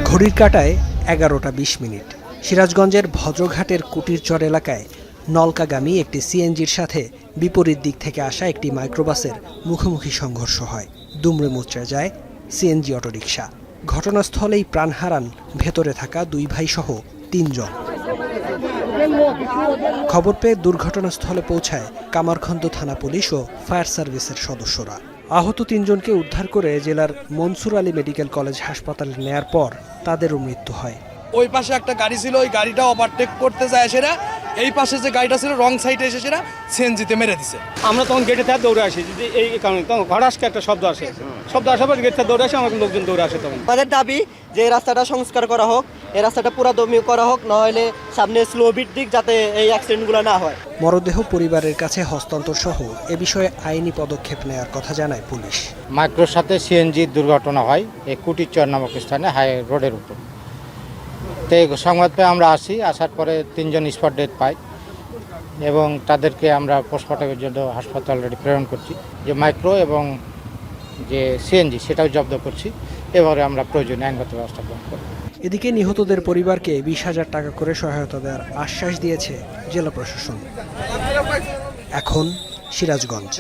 ঘড়ির কাঁটায় 11টা 20 মিনিট। সিরাজগঞ্জের ভদ্রঘাটের কুটিরচর এলাকায় নলকাগামী একটি সিএনজির সাথে বিপরীত দিক থেকে আসা একটি মাইক্রোবাসের মুখোমুখি সংঘর্ষ হয়। দুমড়ে মুচড়ে যায় সিএনজি অটোরিকশা। ঘটনাস্থলেই প্রাণ হারান ভেতরে থাকা 2 ভাইসহ 3 জন। খবর পেয়ে দুর্ঘটনাস্থলে পৌঁছায় কামারখন্দ থানা পুলিশ ও ফায়ার সার্ভিসের সদস্যরা। আহত 3 জনকে উদ্ধার করে জেলার মনসুর আলী মেডিকেল কলেজ হাসপাতালে নেয়ার পর তাদেরও মৃত্যু হয়। ওই পাশে একটা গাড়ি ছিল, ওই গাড়িটা ওভারটেক করতে যায় সেরা, এই পাশে যে গাড়িটা ছিল রং সাইডে এসে সেরা সিএনজিতে মেরে দিছে। আমরা তখন গেটে থেকে দৌড়ে আসি, যদি এই কারণে তখন ঘটাসকে একটা শব্দ আসে, শব্দ আসার পর গেট থেকে দৌড়ে আসে, আমাদের লোকজন দৌড়ে আসে। তখন আমাদের দাবি যে এই রাস্তাটা সংস্কার করা হোক, এই রাস্তাটা পুরা দমি করা হোক, নাহলে সামনে স্লো বিট দিক যাতে এই অ্যাক্সিডেন্টগুলো না হয়। মরদেহ পরিবারের কাছে হস্তান্তর সহ এ বিষয়ে আইনি পদক্ষেপ নেওয়ার কথা জানায় পুলিশ। মাইক্রোর সাথে সিএনজির দুর্ঘটনা হয় এই কুটিরচর নামক স্থানে, হাই রোডের উপর। তো এই সংবাদ পেয়ে আমরা আসার পরে 3 জন স্পট ডেথ পাই এবং তাদেরকে আমরা পোস্টমর্টমের জন্য হাসপাতাল অলরেডি প্রেরণ করছি। যে মাইক্রো এবং যে সিএনজি সেটাও জব্দ করছি। এবারে আমরা প্রয়োজনীয় আইনগত ব্যবস্থা গ্রহণ করব। এদিকে নিহতদের পরিবারকে 20,000 টাকা করে সহায়তা দেওয়ার আশ্বাস দিয়েছে জেলা প্রশাসন। এখন সিরাজগঞ্জ।